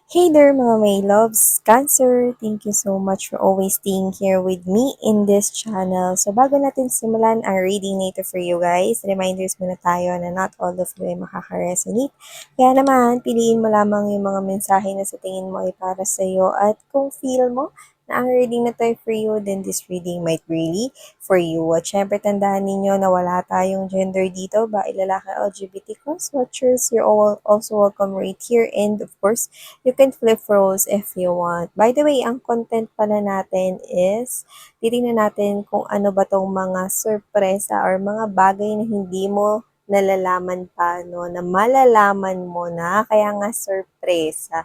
Hey there mga may loves, Cancer! Thank you so much for always staying here with me in this channel. So bago natin simulan ang reading nito for you guys, reminders muna tayo na not all of you ay makaka-resonate. Kaya naman, piliin mo lamang yung mga mensahe na sa tingin mo ay para sa iyo at kung feel mo na ang reading na to ay for you, then this reading might really for you. At syempre, tandaan ninyo na wala tayong gender dito, ba lalaki, LGBT plus watchers, you're all also welcome right here. And of course, you can flip roles if you want. By the way, ang content pala natin is, titingnan natin kung ano ba tong mga sorpresa or mga bagay na hindi mo nalalaman pa, no? Na malalaman mo na, kaya nga sorpresa.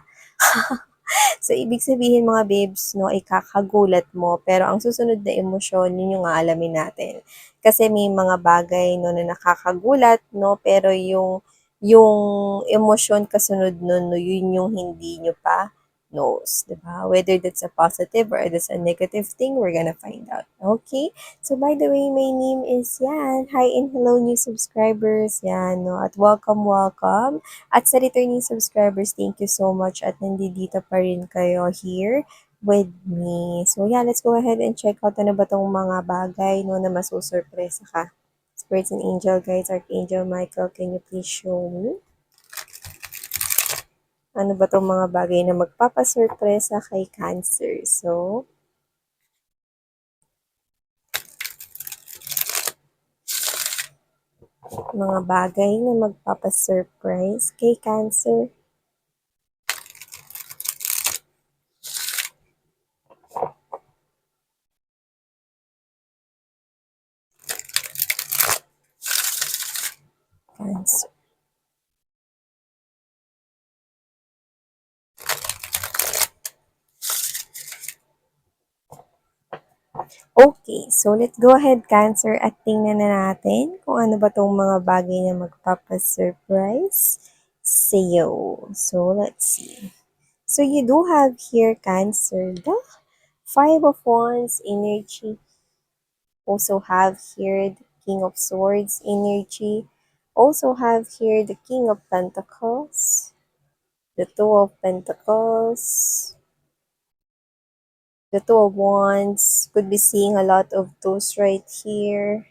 So, ibig sabihin mga babes, no, ay kakagulat mo. Pero ang susunod na emosyon, yun yung aalamin natin. Kasi may mga bagay, no, na nakakagulat, no, pero yung emosyon kasunod nun, no, yun yung hindi nyo pa knows, diba? Whether that's a positive or that's a negative thing, we're gonna find out. Okay? So, by the way, my name is Yan. Hi and hello new subscribers. Yan, no? At welcome. At sa returning subscribers, thank you so much at nandito pa rin kayo here with me. So yeah, let's go ahead and check out ano ba tong mga bagay no, na masusurpresa ka. Spirits and Angel Guides, Archangel Michael, can you please show me? Ano ba tong mga bagay na magpapasurpresa kay Cancer? So, mga bagay na magpapasurprise kay Cancer. Cancer. Okay, so let's go ahead, Cancer, at tingnan na natin kung ano ba tong mga bagay na magpapasurprise sa iyo. So, let's see. So, you do have here, Cancer, the Five of Wands energy. Also have here the King of Swords energy. Also have here the King of Pentacles, the Two of Pentacles, the Two of Wands. Could be seeing a lot of those right here.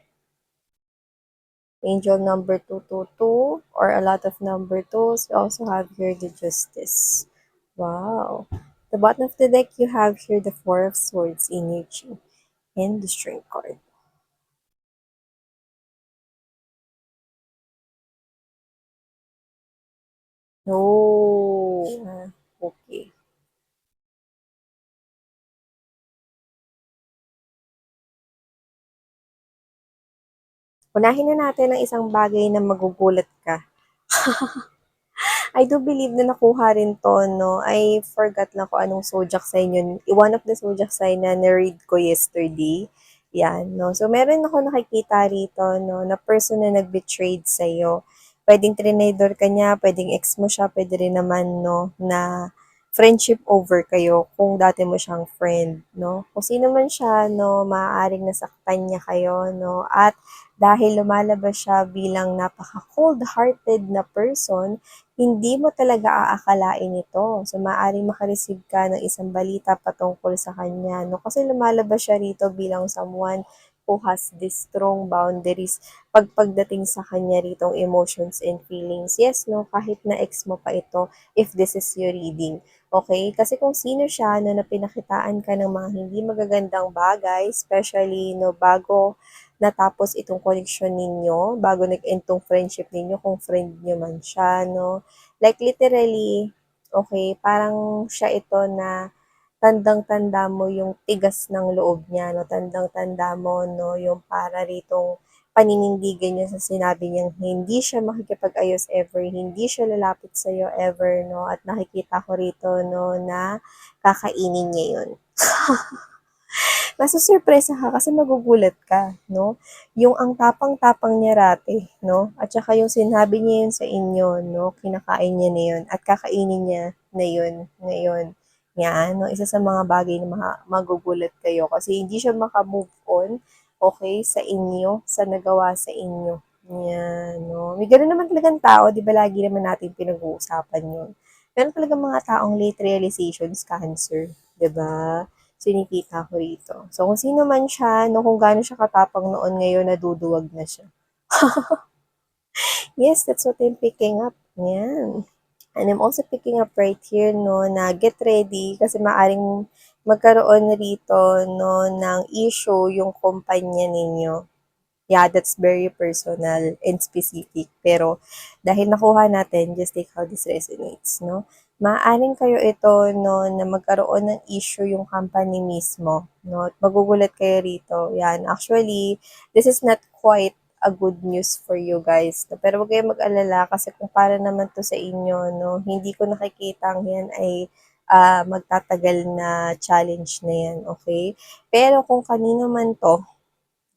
Angel number 222 or a lot of number 2s. We also have here the Justice. Wow. The bottom of the deck, you have here the Four of Swords energy and the Strength card. Oh, okay. Unahin na natin ang isang bagay na magugulat ka. I do believe na nakuha rin to, no? I forgot lang kung anong zodiac sign yun. One of the zodiac sign na na-read ko yesterday. Yan, no? So, meron ako nakikita rito, no? Na person na nag-betrayed sa'yo. Pwedeng trinador ka niya, pwedeng ex mo siya, pwede rin naman, no? Na friendship over kayo kung dati mo siyang friend, no? Kung sino man siya, no? Maaaring nasaktan niya kayo, no? At dahil lumalabas siya bilang napaka-cold-hearted na person, hindi mo talaga aakalain ito. So, maaaring makareceive ka ng isang balita patungkol sa kanya, no? Kasi lumalabas siya rito bilang someone who has this strong boundaries pagdating sa kanya ritong emotions and feelings. Yes, no? Kahit na ex mo pa ito, if this is your reading. Okay? Kasi kung sino siya, no, na pinakitaan ka ng mga hindi magagandang bagay, especially, no, bago natapos itong connection ninyo, bago nag-end tong friendship ninyo, kung friend nyo man siya, no? Like literally, okay, parang siya ito na tandang-tanda mo yung tigas ng loob niya, no? Tandang-tanda mo, no, yung para ritong paninindigan niya sa sinabi niyang hindi siya makikipag-ayos ever, hindi siya lalapit sa'yo ever, no? At nakikita ko rito, no, na kakainin niya yun. Masusurpresa ka kasi magugulat ka, no? Yung ang tapang-tapang niya rate, no? At saka yung sinabi niya yun sa inyo, no? Kinakain niya na yun at kakainin niya na yun ngayon. Yan, no? Isa sa mga bagay na magugulat kayo kasi hindi siya makamove on, okay, sa inyo, sa nagawa sa inyo. Yan, no? May gano'n naman talagang tao, di ba lagi naman natin pinag-uusapan yun. Meron talagang mga taong late realizations cancer, 'di ba? So, nakikita ko rito. So, kung sino man siya, no, kung gaano siya katapang noon, ngayon naduduwag na siya. Yes, that's what I'm picking up. Yan. And I'm also picking up right here, no, na get ready kasi maaring magkaroon rito, no, ng issue yung kumpanya ninyo. Yeah, that's very personal and specific. Pero dahil nakuha natin, just take how this resonates, no? Maaaring kayo ito, no, na magkaroon ng issue yung company mismo, no? At magugulat kayo rito. Yan, actually, this is not quite a good news for you guys. No? Pero huwag kayong mag-alala kasi kung para naman to sa inyo, no, hindi ko nakikita ang yan ay magtatagal na challenge na yan, okay? Pero kung kanino man to,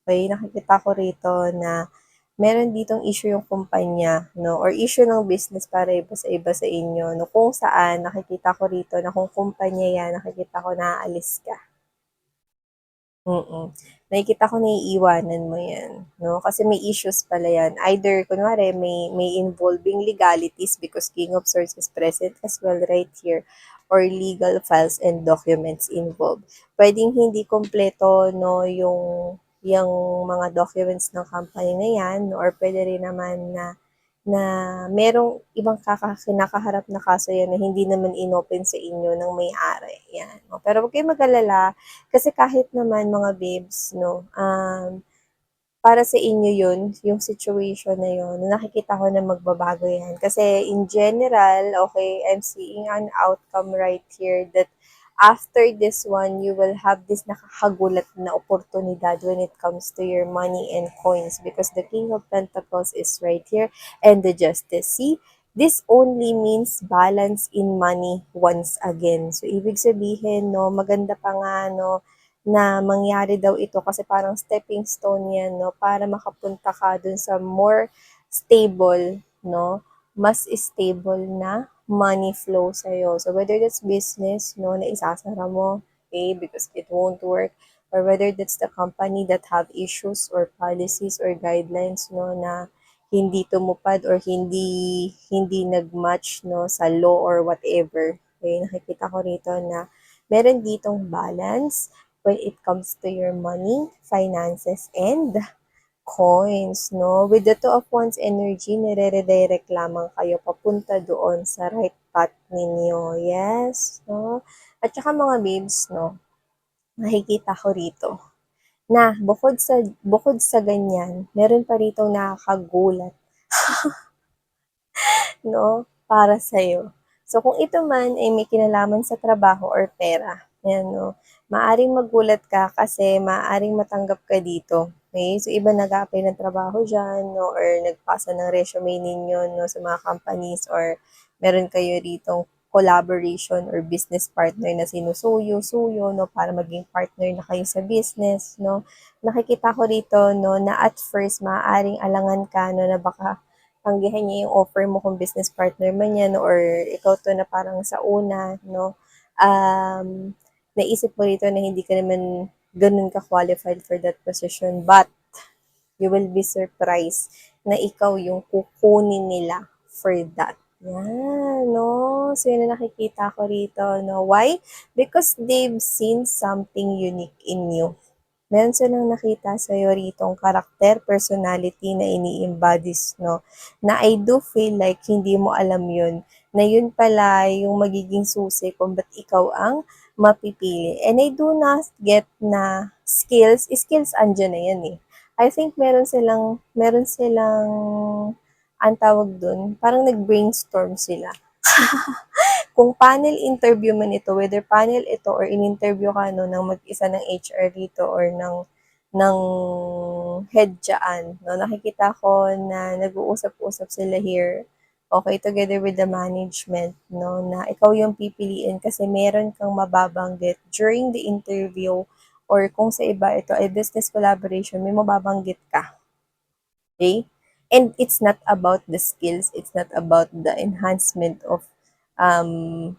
okay, nakikita ko rito na meron ditong issue yung kumpanya, no, or issue ng business para iba sa inyo, no, kung saan nakikita ko rito na kung kumpanya yan, nakikita ko na aalis ka. Mm. Nakikita ko naiiwanan mo yan, no? Kasi may issues pala yan. Either, kunwari, may involving legalities because King of Swords is present as well right here, or legal files and documents involved. Pwedeng hindi kompleto, no, yung mga documents ng company na yan, or pwede rin naman na merong ibang kinakaharap na kaso yan na hindi naman inopen sa inyo ng may-ari. Yan. No? Pero huwag kayong mag-alala kasi kahit naman mga babes, no, para sa inyo yun, yung situation na yun, nakikita ko na magbabago yan. Kasi in general, okay, I'm seeing an outcome right here that after this one, you will have this nakakagulat na oportunidad when it comes to your money and coins because the King of Pentacles is right here and the Justice. See, this only means balance in money once again. So, ibig sabihin, no, maganda pa nga, no, na mangyari daw ito kasi parang stepping stone yan, no, para makapunta ka dun sa more stable, no, mas stable na money flow sa'yo. So, whether that's business, no, na isasara mo, okay, because it won't work, or whether that's the company that have issues or policies or guidelines, no, na hindi tumupad or hindi nagmatch, no, sa law or whatever. Okay, nakikita ko rito na meron ditong balance when it comes to your money, finances, and coins, no? With the Two of Wands energy, nire-redirect lamang kayo papunta doon sa right path ninyo. Yes, no? At saka mga babes, no? Nakikita ko rito na bukod sa ganyan, meron pa rito nakakagulat, no, para sa'yo. So, kung ito man ay may kinalaman sa trabaho or pera, yan, no, maaring magulat ka kasi maaring matanggap ka dito. Okay? So, iba nag-a-apply ng trabaho dyan, no, or nagpasa ng resume ninyo, no, sa mga companies, or meron kayo ditong collaboration or business partner na sinusuyo-suyo, no, para maging partner na kayo sa business, no. Nakikita ko rito, no, na at first, maaaring alangan ka, no, na baka tanggihan niya yung offer mo kung business partner man yan or ikaw to na parang sa una, no? Naisip mo rito na hindi ka naman ganun ka-qualified for that position but you will be surprised na ikaw yung kukunin nila for that. Yan, no? So, yun na nakikita ko rito, no? Why? Because they've seen something unique in you. Meron silang nakita sa'yo ritong karakter, personality na ini-embodies, no? Na I do feel like hindi mo alam yun, na yun pala yung magiging susi kung ba't ikaw ang mapipili. And I do not get na skills andyan na yan eh. I think meron silang, ang tawag dun, parang nag-brainstorm sila kung panel interview man ito, whether panel ito or in-interview ka no, ng mag-isa ng HR dito or ng head dyan, no, nakikita ko na nag-uusap-usap sila here, okay, together with the management, no, na ikaw yung pipiliin kasi meron kang mababanggit during the interview or kung sa iba ito ay business collaboration, may mababanggit ka. Okay? And it's not about the skills, it's not about the enhancement of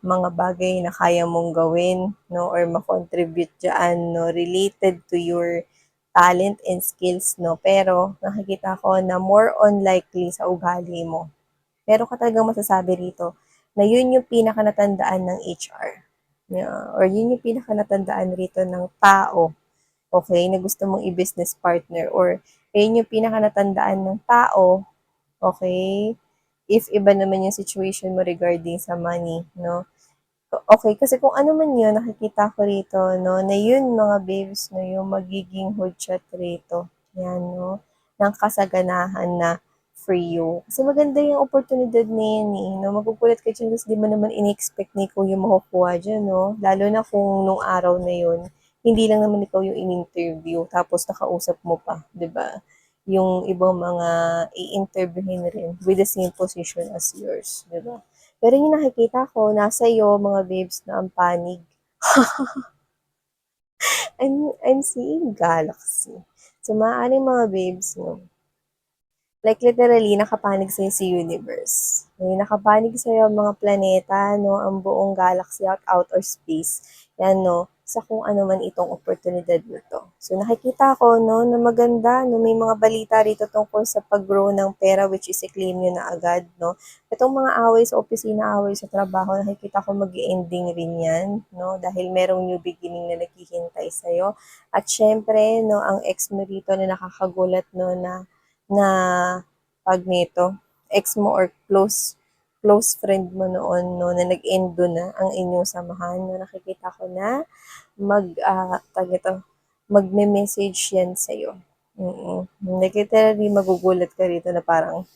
mga bagay na kaya mong gawin, no, or makontribute dyan, no, related to your talent and skills, no, pero nakikita ko na more on likely sa ugali mo. Pero ka talagang masasabi rito na yun yung pinakanatandaan ng HR. Yeah, or yun yung pinakanatandaan rito ng tao, okay, na gusto mong i-business partner, or yun yung pinakanatandaan ng tao, okay, if iba naman yung situation mo regarding sa money, no? Okay, kasi kung ano man yun, nakikita ko rito, no, na yun mga babes, no, yung magiging hudshot rito. Yan, no, ng kasaganahan na for you. Kasi maganda yung oportunidad na yan, eh, no, magugulat ka dyan, kasi di mo naman in-expect ni ikaw yung makukuha dyan, no, lalo na kung nung araw na yun, hindi lang naman ikaw yung in-interview, tapos nakausap mo pa, di ba? Yung ibang mga i-interviewin rin with the same position as yours, di ba? Pero yung nakikita ko, nasa iyo, mga babes, na ang panig. I'm seeing galaxy. So, maaaring mga babes, no, like literally, nakapanig sa'yo si universe. May nakapanig sa'yo ang mga planeta, no, ang buong galaxy at outer space. Yan, no, sa kung ano man itong oportunidad nito. So, nakikita ko, no, na maganda, no, may mga balita rito tungkol sa pag-grow ng pera, which is i-claim nyo na agad, no. Itong mga away sa opisina, away sa trabaho, nakikita ko mag-ending rin yan, no, dahil merong new beginning na naghihintay sa'yo. At syempre, no, ang ex mo rito na nakakagulat, no, na pag nito, ex mo or close friend mo noon, no, na nag-endo na ang inyong samahan, no, nakikita ko na tag ito, magme-message yan sa'yo. Nakita rin, magugulat ka rito na parang,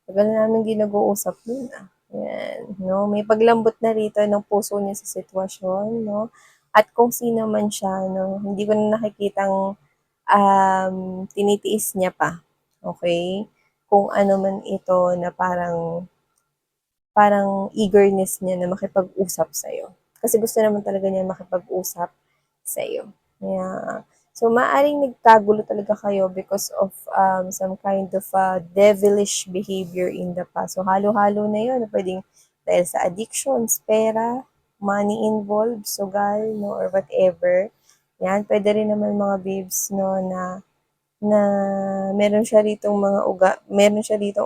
tagal na namin di nag-uusap yun, ah. Yan, no, may paglambot na rito ng puso niya sa sitwasyon, no, at kung sino man siya, no, hindi ko na nakikitang tinitiis niya pa, okay? Kung ano man ito na parang parang eagerness niya na makipag-usap sa'yo. Kasi gusto naman talaga niya makipag-usap sa'yo. Yeah. So, maaaring nagkagulo talaga kayo because of some kind of devilish behavior in the past. So, halo-halo na yun. Pwedeng dahil sa addictions, pera, money involved, sugal, no, or whatever. Yan, pwede rin naman mga babes, no, na meron siya ditong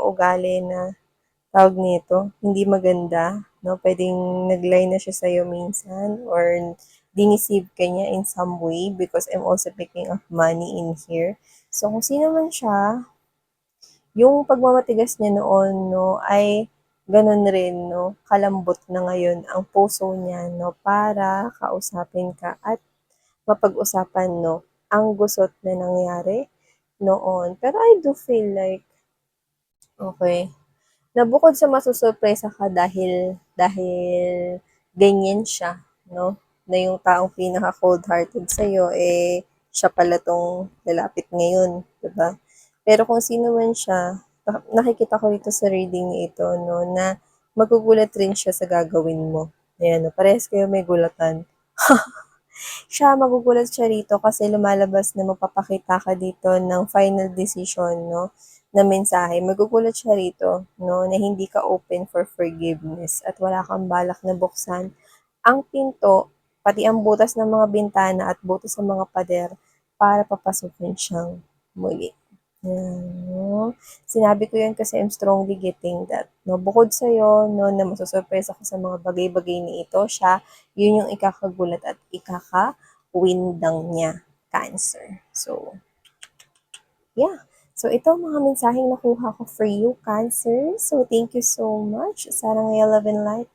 ugali na tawag nito, hindi maganda, no? Pwedeng nag-lie na siya sa'yo minsan or diniceive ka niya in some way because I'm also picking up money in here. So, kung sino man siya, yung pagmamatigas niya noon, no, ay ganun rin, no, kalambot na ngayon ang puso niya, no, para kausapin ka at mapag-usapan, no, ang gusot na nangyari noon. Pero I do feel like, okay, na bukod sa masusurpresa ka dahil ganyan siya, no? Na yung taong pinaka cold-hearted sa iyo siya pala tong lalapit ngayon, 'di ba? Pero kung sino man siya, nakikita ko dito sa reading na ito, no, na magugulat rin siya sa gagawin mo. Ayan, no, parehas kayo may gulatan. Siya, magugulat siya rito kasi lumalabas na magpapakita ka dito ng final decision, no, na mensahe. Magugulat siya rito, no, na hindi ka open for forgiveness at wala kang balak na buksan ang pinto, pati ang butas ng mga bintana at butas ng mga pader para papasukin siyang muli. Yan, no? Sinabi ko yun kasi I'm strongly getting that. No? Bukod sa'yo, no, na masusurpresa ko sa mga bagay-bagay na ito, siya, yun yung ikakagulat at ikaka-windang niya, Cancer. So, yeah. So, ito ang mga mensaheng nakuha ko for you, Cancer. So, thank you so much. Sarang Love and Light.